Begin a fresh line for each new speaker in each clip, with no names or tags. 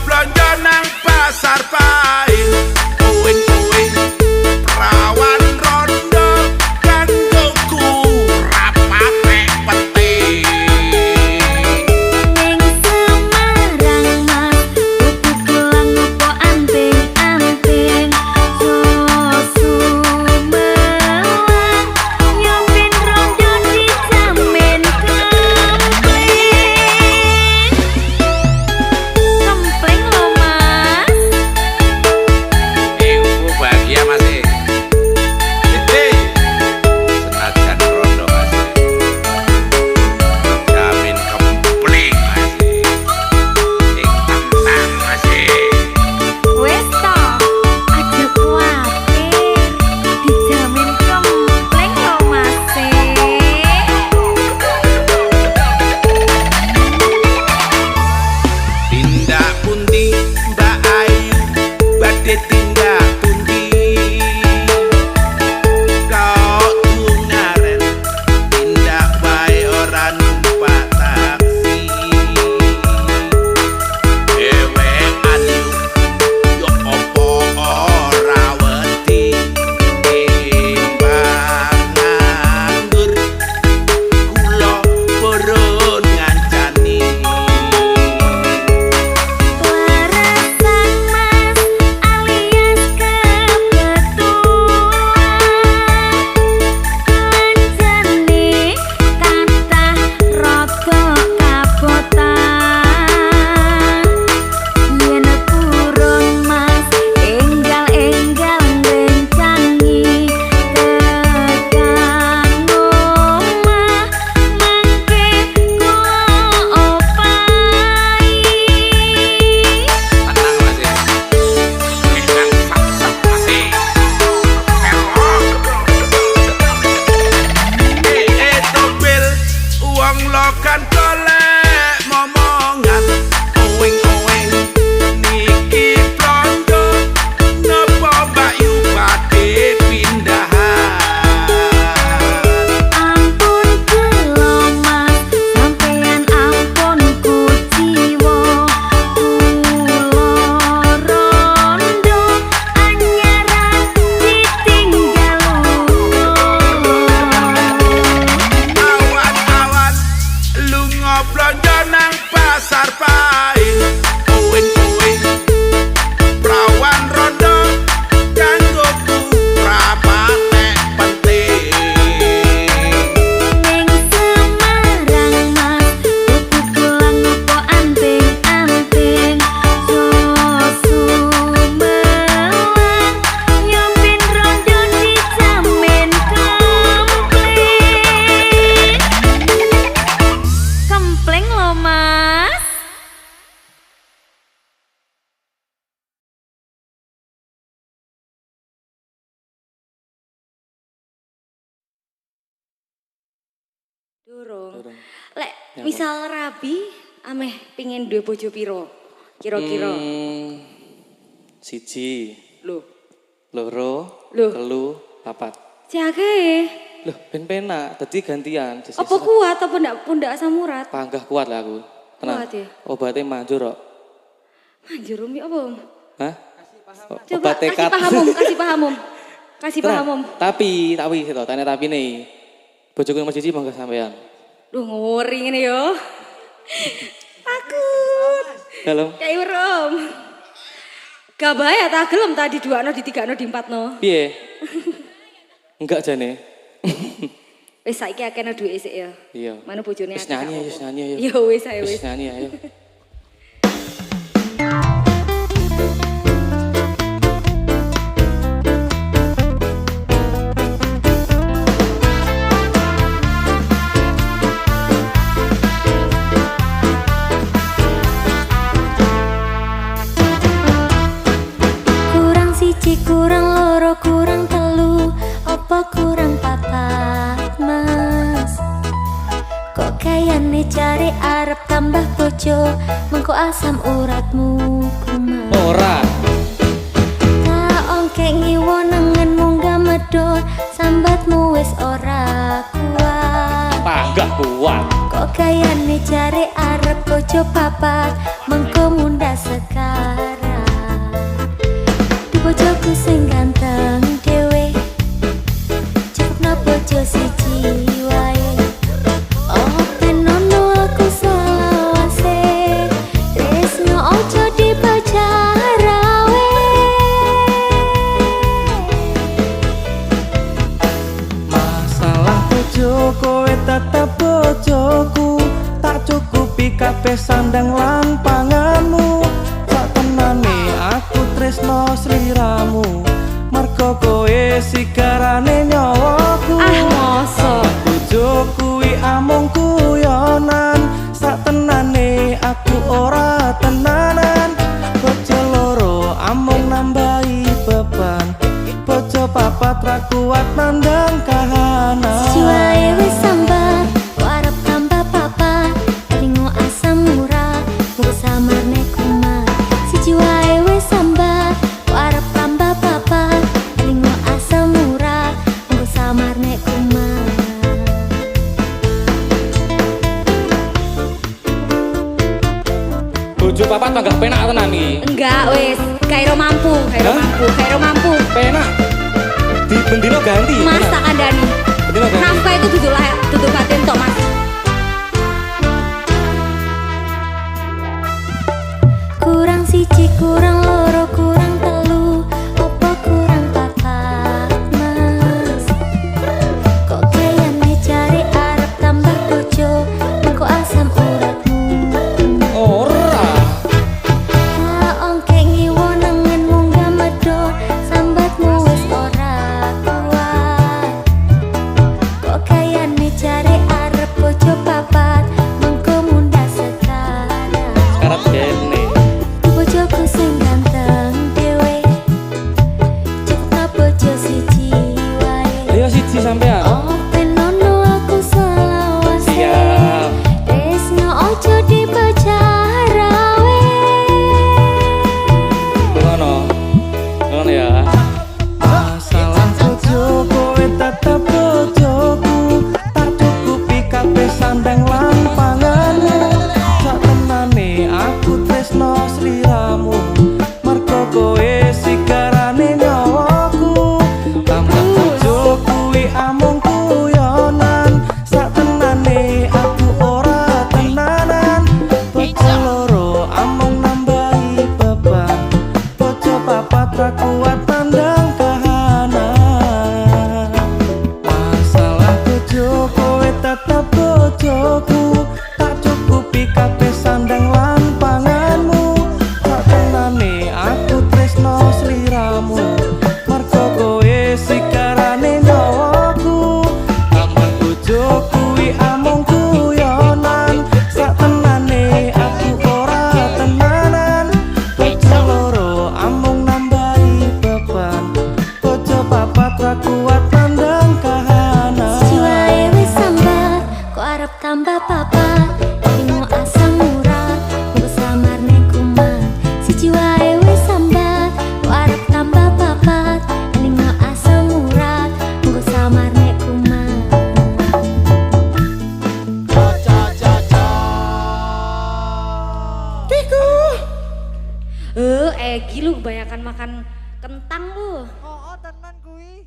blonjo nang pasar paing. Uwing-uwing perawan rondo kanggo rapatek penting.
Ning Semarang mas tuku gelang opo anting-anting. Sumelang nyopin rondo dijamin kempleng. Kempleng lo mas.
Ibu bahagia masih. Senajan rondo masih. Jamin kempling masih. Tentang masih.
Wes toh, aja kuatir, dijamin kempleng lo mas.
Tindak pundi Mbak Ayu badhe tindak pundi kok tungaren tindak wae ora numpak taksi dhewean yo opo ora wedi timbang nganggur kula purun ngancani.
Warasan mas alias kebetulan kelanjane kathah rada kabotan. Yen kurung mas enggal-enggal ngrencangi tekan omah mangke kula opahi.
Tenang masih. Dengan sak-sak masih. Tobil uang lokan golek momongan. Owing-owing niki blonjo napa Mbak Yu badhe pindahan.
Ampun kula mas sampeyan ampun kuciwa kula rondo anyaran ditinggal
Awan-awan lunga blonjo nang pasar paing. Uwing-uwing prawan rondo kanggo rapatek penting.
ning Semarang mas tuku gelang opo anting-anting. Sumelang nyopin rondo dijamin kempleng. Kempleng lo mas. Durung. Lek misal rabi ameh pingin duwe bojo piro? Kira-kira.
Siji,
Lho,
loro,
Loh.
telu, papat.
jake.
Loh, ben penak, dadi gantian.
Apa kuat apa ndak pundak asam urat?
Panggah kuat lah aku. Tenang.
Kuat ya?
Obatnya manjur kok.
Manjur umi apa om?
Hah?
Coba
Obat tekad.
kasih paham om. Kasih
Tenang.
paham om.
Tapi itu, tanya tapi nih. Bojoku nomor siji mangga sampean.
Duh ngori ngene yo. Takut.
Dalam.
Kayak urom. Gak bahaya tak gelem tadi 2 di 3 di 4
Piye? Enggak jane.
Wis saiki akeh duwe isik ya.
Iya.
Mana bojone
Wis nyanyi ayo, wis nyanyi ayo.
Ya wis ae
Wis
wis.
nyanyi ayo.
Kurang siji, kurang loro, kurang telu, apa kurang papat mas? Kok kayane cari arep tambah bojo, mengko asam uratmu kumat.
Ora.
Tak ongkek ngiwo nengen munggah medhot, sambatmu wis ora kuat.
Panggah kuat.
Kok kayane cari arep bojo papat, mengko mundah sekali.
sandang lan panganmu. Sak tenane aku tresno sliramu, mergo kowe sigarane nyawaku.
Ah mosok
Bojo kuwi amung guyonan, sak tenane aku ora tenanan. Bojo loro amung nambahi beban, bojo papat ra kuat nandang kahanan.
Jiwae wis sambat, kok arep tambah papat. Telingo asam murah, mbok samarne kumat. Siji wae wis sambat, kok arep tambah papat. Telingo asam murah, mbok samarne kumat.
Bojo papat tanggap penak tenan iki.
enggak wis kairo mampu, kairo
Hah?
mampu, kairo mampu.
Penak. Di bendino ganti.
Mas
penak.
tak kandani.
Bendino ganti.
Nafkah itu duduk batin tok mas.
Kurang siji, kurang loro, kurang telu, opo kurang papat, Mas? Kok kayane cari arep tambah bojo, engko asam uratmu.
Ora.
Tak ongke ngiwo nengen munggah medho, sambatmu wis ora kuat. Kok kayane cari arep bojo papat, mengko mundah sekarang.
Sekarang jene.
Bojoku sing ganteng dhewe, cukup bojo siji wae.
Ayo siji sampean.
Oh penono aku selawase,
Siap.
tresno ojo dibaca rawe.
Ngono. Ngono ya.
Masalah bojo kowe tetep bojoku, tak cukupi kabeh sandang lan panganmu. Sak tenane aku tresno sliramu, mergo kowe sigarane nyawaku. Tambah bojo kuwi amung guyonan, sak tenane aku ora tenanan. Bojo loro amung nambahi beban, bojo papat ra kuat nandang kahanan. Masalah bojo kowe tetep bojoku, tak cukupi kabeh sandang lan panganmu. Sak tenane aku tresno sliramu, mergo kowe sigarane nyawaku. Tambah bojo kuwi amung guyonan, sak tenane aku ora tenanan. Bojo loro amung nambahi beban, bojo papat ra kuat nandang kahanan.
Jiwae wis sambat, kok arep tambah papat. Telingo asam murah, mbok samarne kumat. Siji wae wis sambat, kok arep tambah papat. Telingo asam murah, mbok samarne kumat.
Egi lu kebanyakan makan kentang lu.
Oh, tenan kuwi.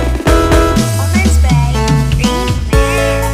Comments by Green Man.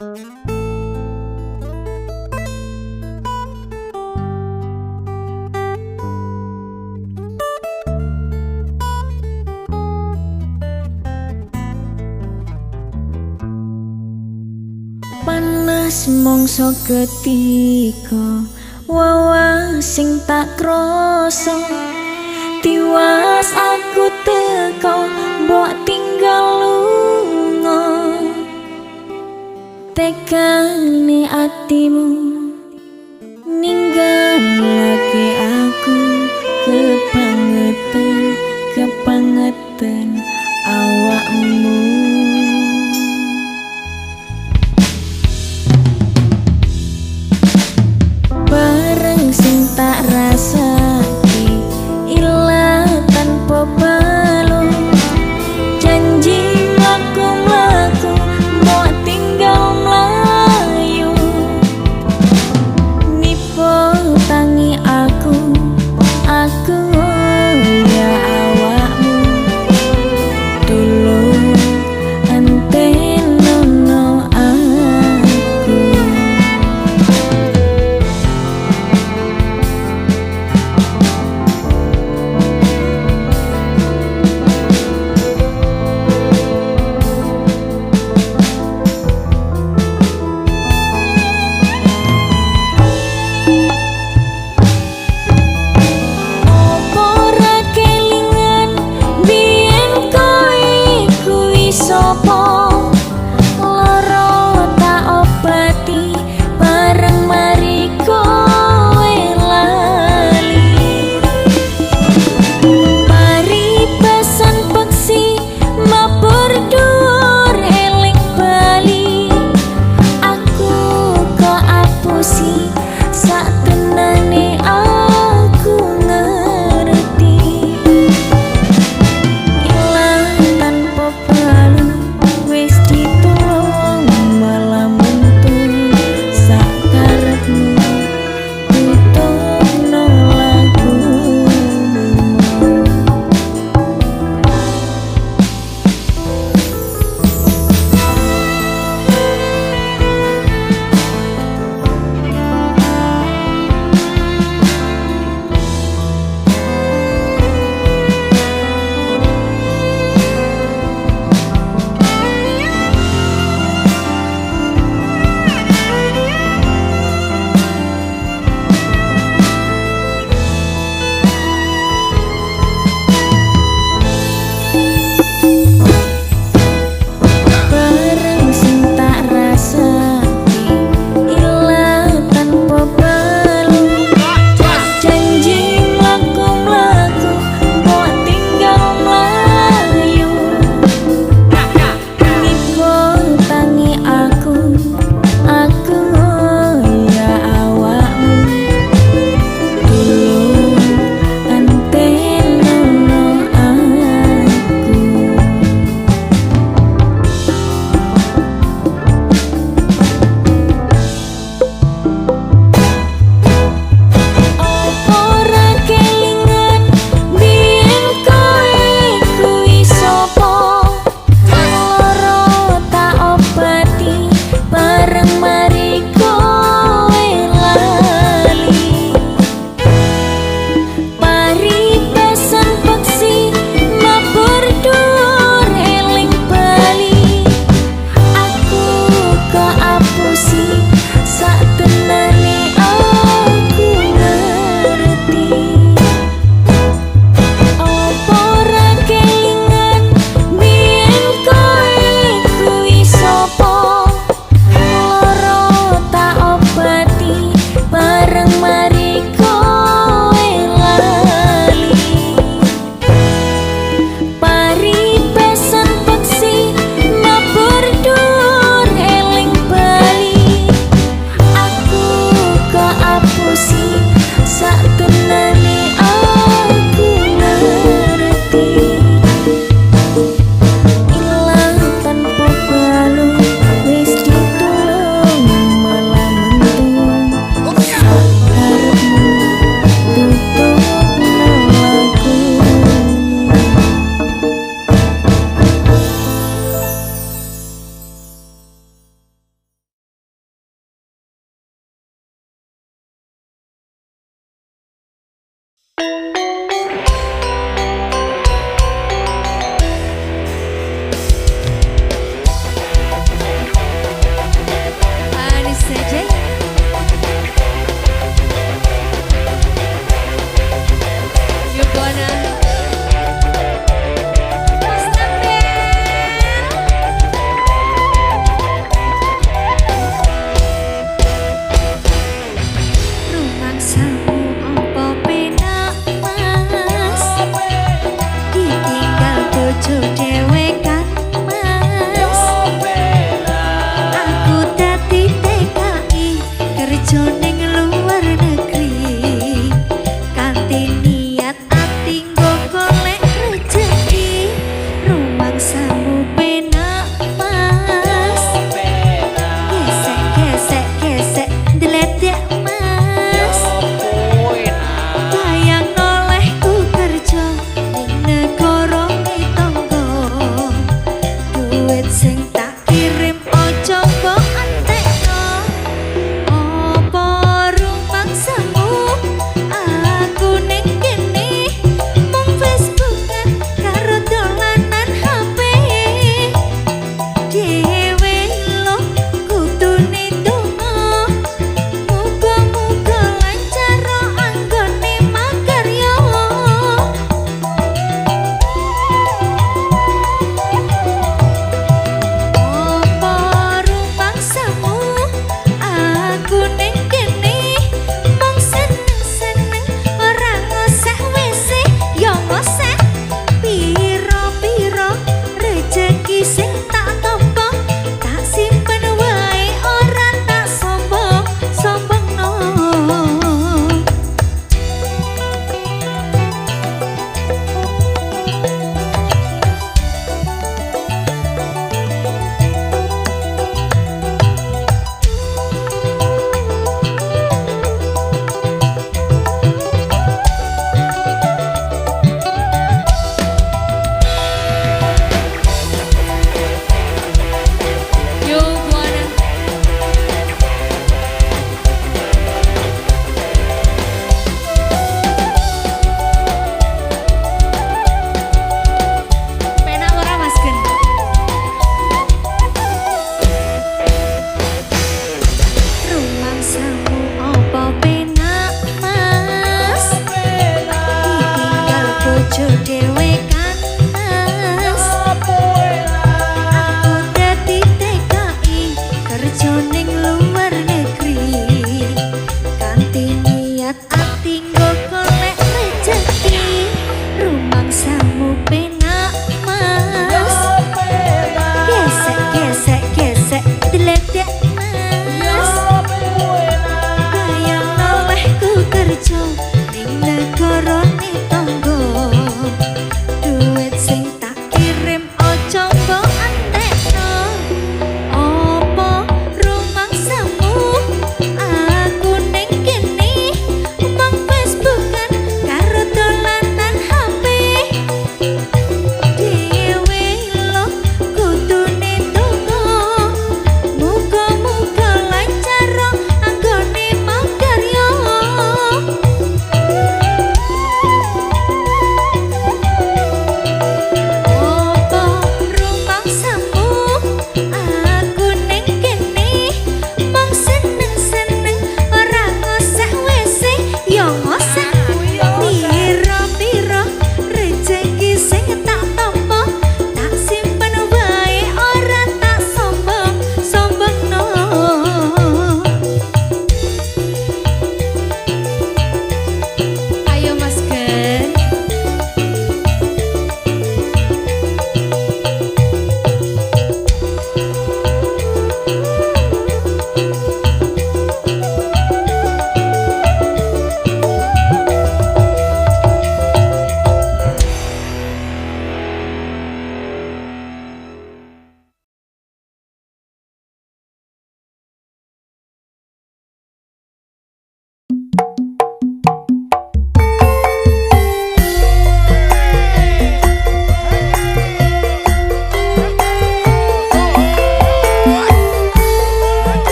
Panas mongso ketika wawa sing tak krasa tiwas aku teko mbok tinggal lunga tekane atimu ninggalake aku kepangetan awakmu. Bareng sing tak rasake ilang tanpa balung janji mlaku-mlaku mbok tinggal mlayu nipo tangi aku ya awakmu tulung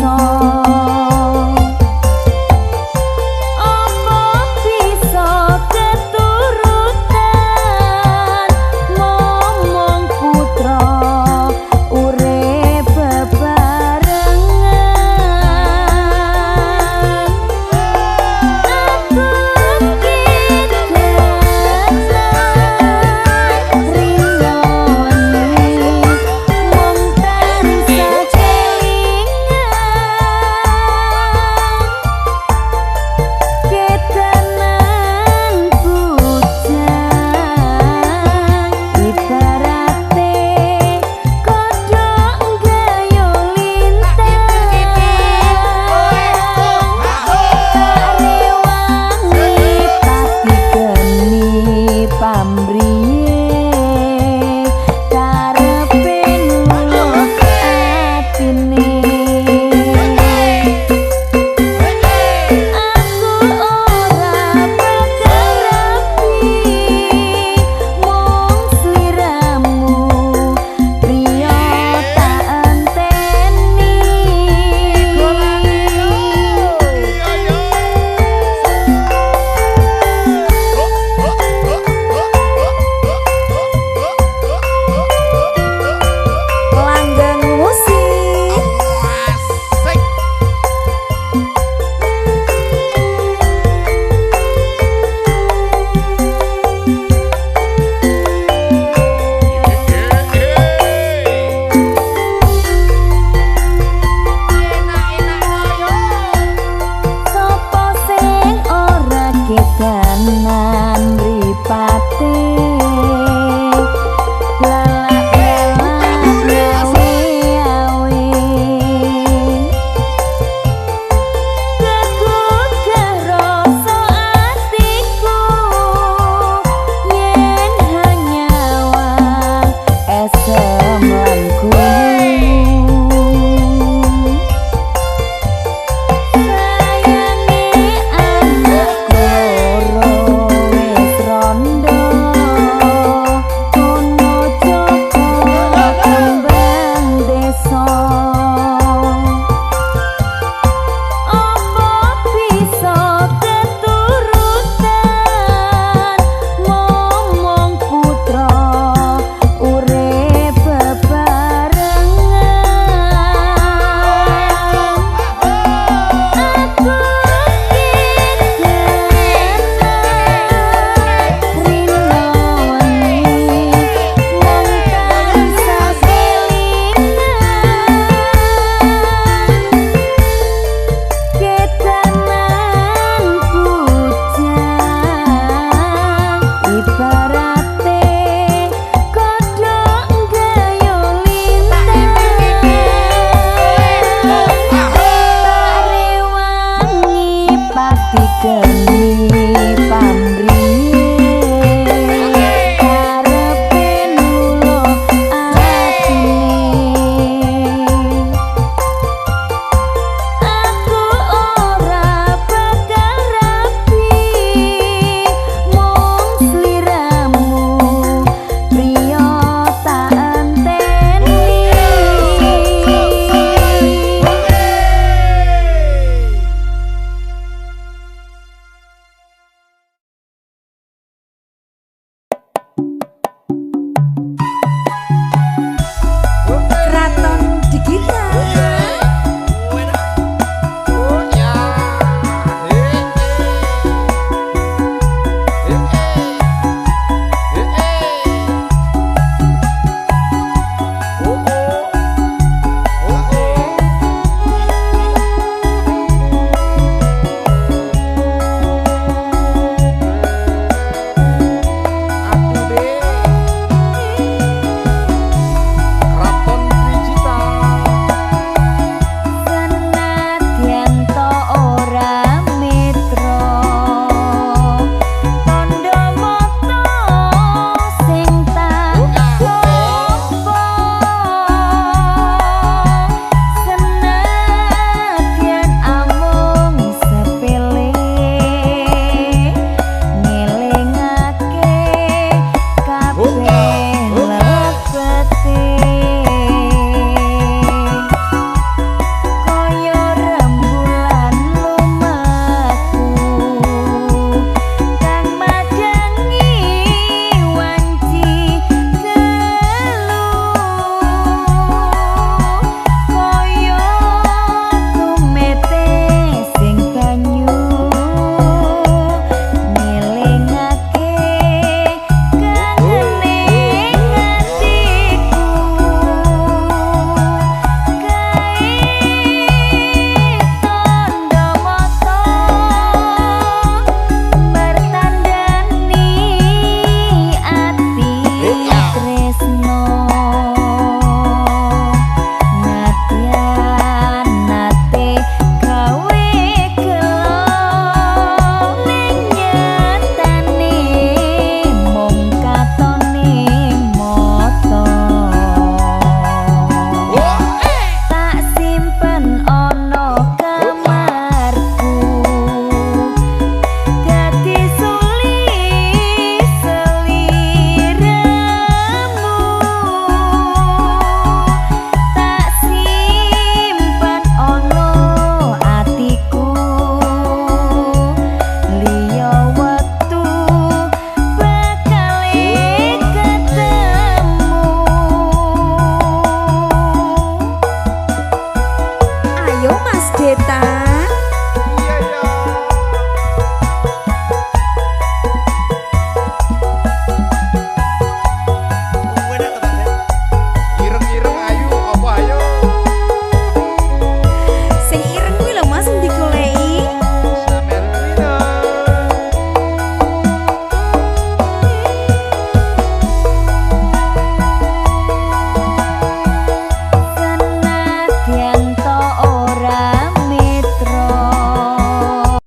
tresno